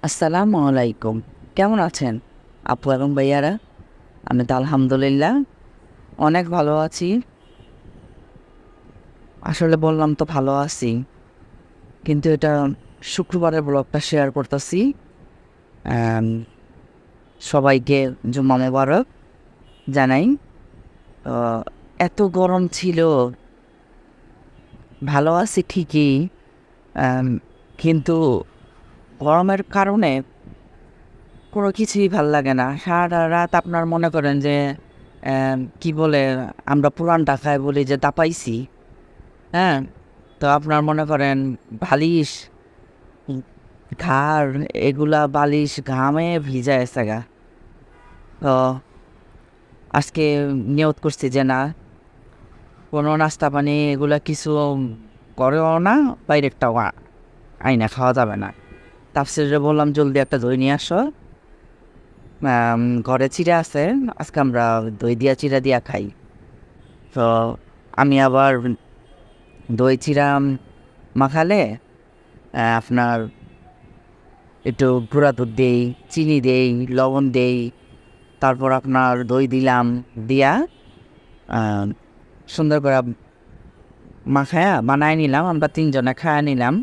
আসসালামু আলাইকুম। কেমন আছেন আপু এবং ভাইয়ারা? আমি তো আলহামদুলিল্লাহ অনেক ভালো আছি। আসলে বললাম তো ভালো আছি, কিন্তু এটা শুক্রবারের ব্লগটা শেয়ার করতেছি। সবাইকে জুম্মা মোবারক জানাই। আহ, এত গরম ছিল, ভালো আছি ঠিকই, আম, কিন্তু গরমের কারণে কোনো কিছুই ভাল লাগে না। সারা রাত আপনার মনে করেন যে কি বলে, আমরা পুরান ঢাকায় বলি যে তাপাইছি। হ্যাঁ, তো আপনার মনে করেন বালিশ, উম, ঘাড়, এগুলা বালিশ ঘামে ভিজা গেছে গা। তো আজকে নিয়ত করছি যে না, কোনো নাস্তা পানি এগুলা কিছু করেও না, বাইরেরটাও আইনা খাওয়া যাবে না। তাফসিরে বললাম জলদি একটা দই নিয়ে আসো। ঘরে চিড়া আছে, আজকে আমরা দই দিয়া চিড়া দিয়া খাই। তো আমি আবার দই চিড়া মাখালে আপনার একটু গুঁড়া দুধ দেই, চিনি দেই, লবণ দেই, তারপর আপনার দই দিলাম, দিয়া আহ, সুন্দর করে মাখায়া বানায় নিলাম। আমরা তিনজনে খায়া নিলাম।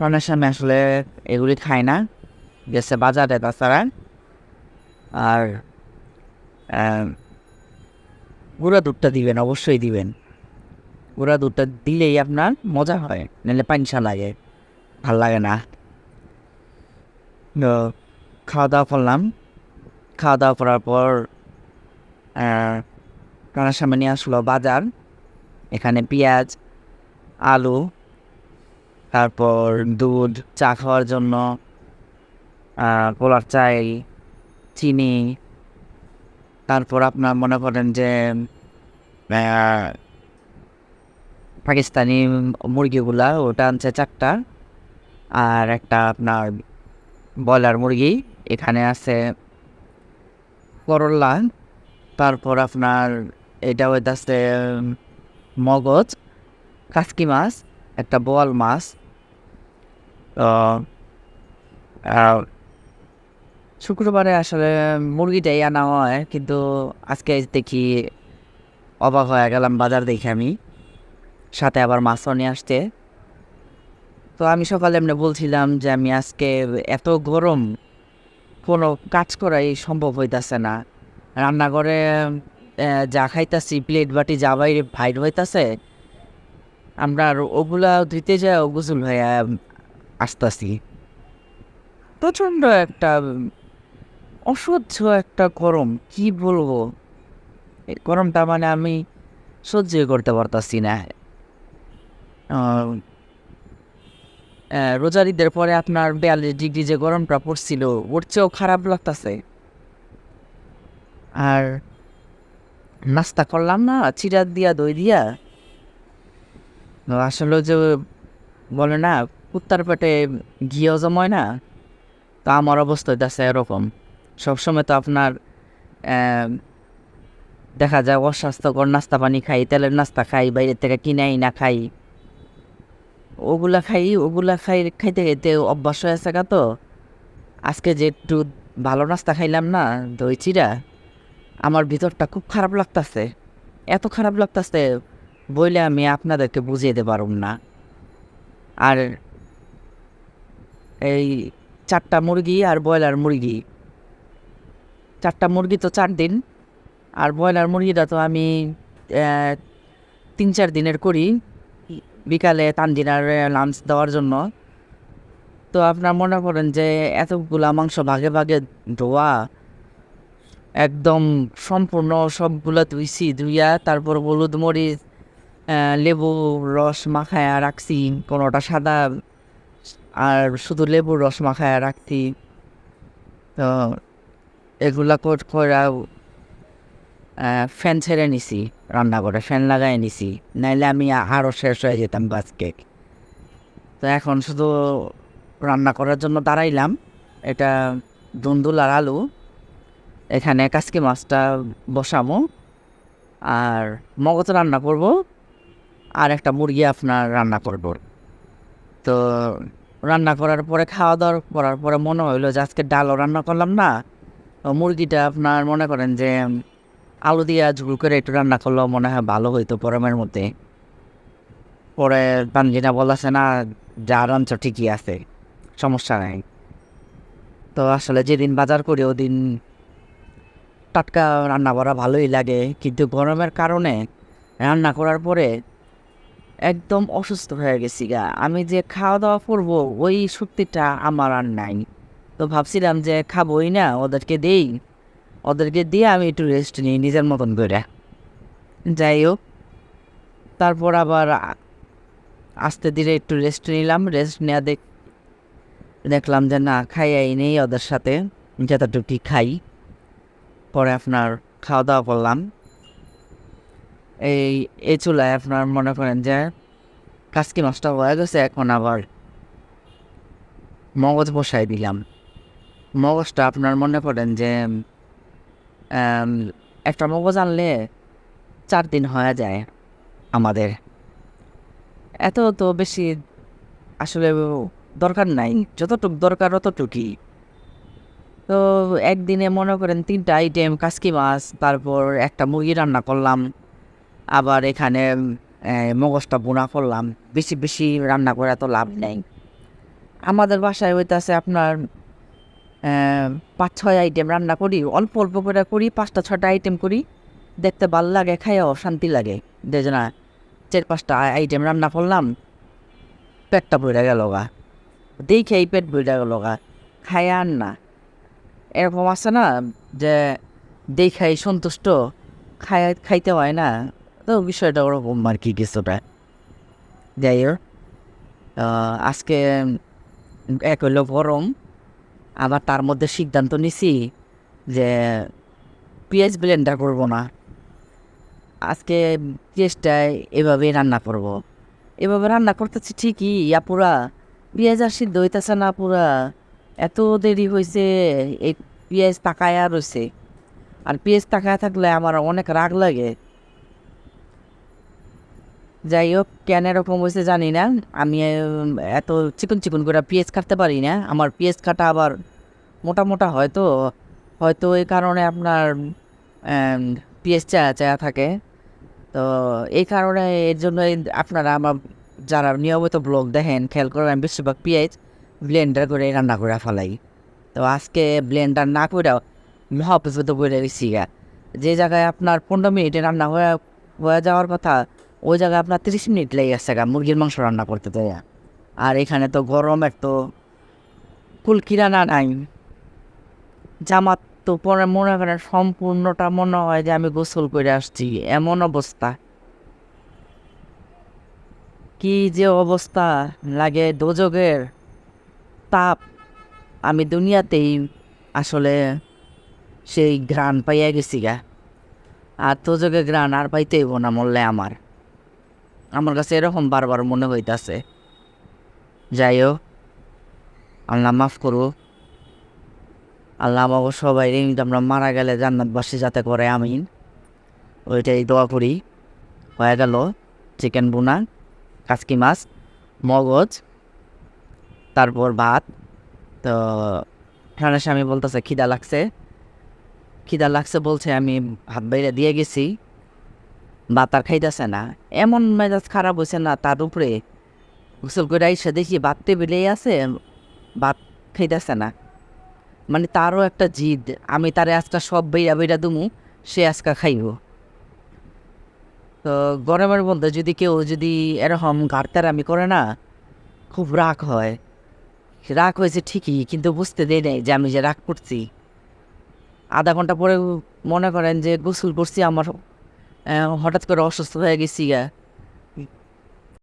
রান্নার সামনে আসলে এগুলি খাই না, গেছে বাজারে তাছাড়া। আর আহ, গুঁড়া দুধটা দিবেন, অবশ্যই দিবেন। গুঁড়া দুধটা দিলেই আপনার মজা হয়, নাহলে পানিসা লাগে, ভাল লাগে না। তো খাওয়া দাওয়া করলাম। খাওয়া দাওয়া করার পর রান্নার সামনে নিয়ে আসলো বাজার। এখানে পেঁয়াজ, আলু, তারপর দুধ, চা খাওয়ার জন্য পোলার চাই, চিনি, তারপর আপনার মনে করেন যে আহ, পাকিস্তানি মুরগিগুলা, ওটা আনছে 4টা। আর একটা আপনার ব্রয়লার মুরগি। এখানে আছে করলা। তারপর আপনার এটা হইতাছে মগজ, কাসকি মাছ, একটা বোয়াল মাছ। তো শুক্রবারে আসলে মুরগিটাই আনা হয়, কিন্তু আজকে দেখি অবাক হয়ে গেলাম বাজার দেখে আমি, সাথে আবার মাছও নিয়ে আসতে। তো আমি সকালে এমনি বলছিলাম যে আমি আজকে, এত গরম, কোনো কাজ করাই সম্ভব হইতাছে না। রান্নাঘরে যা খাইতাছি, প্লেট বাটি যা বাইরে ভাইর হইতাছে, আমরা আর ওগুলা ধুইতে যাই গোসল হয়ে আসতাছি। প্রচণ্ড একটা অসহ্য একটা গরম, কি বলবো। এই গরমটা মানে আমি সহ্য করতে পারতাছি না। আহ, রোজার ঈদের পরে আপনার 42 ডিগ্রি যে গরমটা পড়ছিল, ওর চেয়েও খারাপ লাগতাছে। আর নাস্তা করলাম না চিড়া দিয়া দই দিয়া। তো আসলে যে বলে না, কুত্তার পেটে ঘিও জমায় না, তো আমার অবস্থা হইতাছে এরকম। সবসময় তো আপনার আহ, দেখা যায় অস্বাস্থ্যকর নাস্তা পানি খাই, তেলের নাস্তা খাই, বাইরের থেকে কিনাই না খাই, ওগুলা খাই খাইতে খাইতে অভ্যাস হয়ে আছে গা। তো আজকে যে একটু ভালো নাস্তা খাইলাম না, দই চিড়া, আমার ভিতরটা খুব খারাপ লাগতাছে। এত খারাপ লাগতাছে বইলে আমি আপনাদেরকে বুঝিয়ে দিতে পারুম না। আর এই 4টা মুরগি আর ব্রয়লার মুরগি, 4টা মুরগি তো 4 দিন, আর ব্রয়লার মুরগিটা তো আমি 3-4 দিনের করি, বিকালে তানজিনার লাঞ্চ দেওয়ার জন্য। তো আপনার মনে করেন যে এতগুলা মাংস ভাগে ভাগে ধোয়া, একদম সম্পূর্ণ সবগুলা ধুইছি, ধুইয়া তারপর হলুদ মরিচ লেবু রস মাখায়া রাখছি, কোনোটা সাদা আর শুধু লেবুর রস মাখায়া রাখছি। তো এগুলা কইরা ফ্যান ছেড়ে নিছি, রান্না করে ফ্যান লাগাই নিছি, নাইলে আমি আরও শেষ হয়ে যেতাম আজকে। তো এখন শুধু রান্না করার জন্য দাঁড়াইলাম। এটা দুন্দুল আর আলু, এখানে কাসকি মাছটা বসামো, আর মগজ রান্না করব, আর একটা মুরগি আপনার রান্না করব। তো রান্না করার পরে খাওয়া দাওয়া করার পরে মনে হইলো যে আজকে ডালও রান্না করলাম না, মুরগিটা আপনার মনে করেন যে আলু দিয়ে ঝোল করে একটু রান্না করলেও মনে হয় ভালো হইতো গরমের মধ্যে। পরে তানজিনা বলেছে না, যা রাঞ্চ ঠিকই আছে, সমস্যা নাই। তো আসলে যেদিন বাজার করি ওদিন টাটকা রান্না করা ভালোই লাগে, কিন্তু গরমের কারণে রান্না করার পরে একদম অসুস্থ হয়ে গেছি গা। আমি যে খাওয়া দাওয়া করবো ওই শক্তিটা আমার আর নাই। তো ভাবছিলাম যে খাবোই না, ওদেরকে দিয়ে আমি একটু রেস্ট নিই নিজের মতন করে। যাই হোক, তারপর আবার আস্তে ধীরে একটু রেস্ট নিলাম। রেস্ট নেওয়া দেখলাম যে না, খাইয়াই নেই ওদের সাথে, যতটুকু খাই। পরে আপনার খাওয়া দাওয়া করলাম। এই চুলায় আপনার মনে করেন যে কাসকি মাছটা হয়ে গেছে, এখন আবার মগজ বসাই দিলাম। মগজটা আপনার মনে করেন যে একটা মগজ আনলে 4 দিন হয়ে যায় আমাদের। এত তো বেশি আসলে দরকার নাই, যতটুক দরকার অতটুকুই। তো একদিনে মনে করেন 3টা আইটেম কাসকি মাছ, তারপর একটা মুরগি রান্না করলাম, আবার এখানে মগজটা বোনা করলাম। বেশি বেশি রান্না করে এত লাভ নেই। আমাদের বাসায় হইতেছে আপনার 5-6 আইটেম রান্না করি, অল্প অল্প করে করি, 5টা 6টা আইটেম করি, দেখতে ভাল লাগে, খাইয়াও শান্তি লাগে। যে না 4-5টা আইটেম রান্না করলাম, পেটটা ভরে গেল গা, দেখেই পেট ভরে গেল গা, খাই আর না। এরকম আছে না যে দেখাই সন্তুষ্ট, খাইতে হয় না। তো বিষয়টা ওরকম আর কি কিছুটা। যাই হোক, আজকে এক হইলো গরম, আবার তার মধ্যে সিদ্ধান্ত নিছি যে পেঁয়াজ ব্লেন্ডার করবো না। আজকে পেঁয়াজটা এভাবেই রান্না করব। এভাবে রান্না করতেছি ঠিকই, পুরা পেঁয়াজ আর সিদ্ধ হইতেছে না পুরা। এত দেরি হয়েছে, এই পেঁয়াজ তাকায়া রয়েছে। আর পেঁয়াজ তাকায়া থাকলে আমার অনেক রাগ লাগে। যাই হোক, কেন এরকম হয়েছে জানি না। আমি এত চিকন চিকন করে পেঁয়াজ কাটতে পারি না। আমার পেঁয়াজ কাটা আবার মোটা মোটা হয়তো হয়তো এই কারণে আপনার পেঁয়াজ চায়া চায়া থাকে। তো এই কারণে এর জন্য আপনারা আমার যারা নিয়মিত ব্লগ দেখেন খেয়াল করেন, আমি বেশিরভাগ পেঁয়াজ ব্লেন্ডার করে রান্না করে ফেলাই। তো আজকে ব্লেন্ডার না করেও মহাপ্রসিদ্ধ করে গেছি গা। যে জায়গায় আপনার 15 মিনিটে রান্না হয়ে যাওয়ার কথা, ওই জায়গায় আপনার 30 মিনিট লেগে গেছে গা মুরগির মাংস রান্না করতে তো। আর এখানে তো গরমের তো কুল কিরানা নাই। জামাত তো পরে মনে করেন সম্পূর্ণটা মনে হয় যে আমি গোসল করে আসছি, এমন অবস্থা। কি যে অবস্থা লাগে, দোজগের তাপ। আমি দুনিয়াতেই আসলে সেই ঘ্রাণ পাইয়া গেছি গা। আর দোজগের ঘ্রাণ আর পাইতেইব না মরলে আমার কাছে এরকম বারবার মনে হইতাছে। যাই হোক, আল্লাহ মাফ করো। আল্লাহ আমাকে সবাই আমরা মারা গেলে জান্নাতবাসী যাতে করে, আমিন। ওইটাই দোয়া করি। হয়ে গেল চিকেন বুনা, কাচকি মাছ, মগজ, তারপর ভাত। তো খানার স্বামী বলতেছে খিদা লাগছে বলছে, আমি হাত বাইরে দিয়ে গেছি, ভাত আর খাইতেছে না। এমন মেজাজ খারাপ হয়েছে না, তার উপরে গোসল করে আইসা দেখি ভাত টেবিলেই আছে, ভাত খাইতেছে না। মানে তারও একটা জিদ, আমি তারে আজকা সব বেইরা বেইরা দুমু, সে আজকা খাইব। তো গরমের মধ্যে কেউ যদি এরকম ঘাটতারামি করে না, খুব রাগ হয়। রাগ হয়েছে ঠিকই, কিন্তু বুঝতে দেয় নাই যে আমি যে রাগ করছি। আধা ঘন্টা পরে মনে করেন যে গোসল করছি, আমার হঠাৎ করে অসুস্থ হয়ে গেছি গা।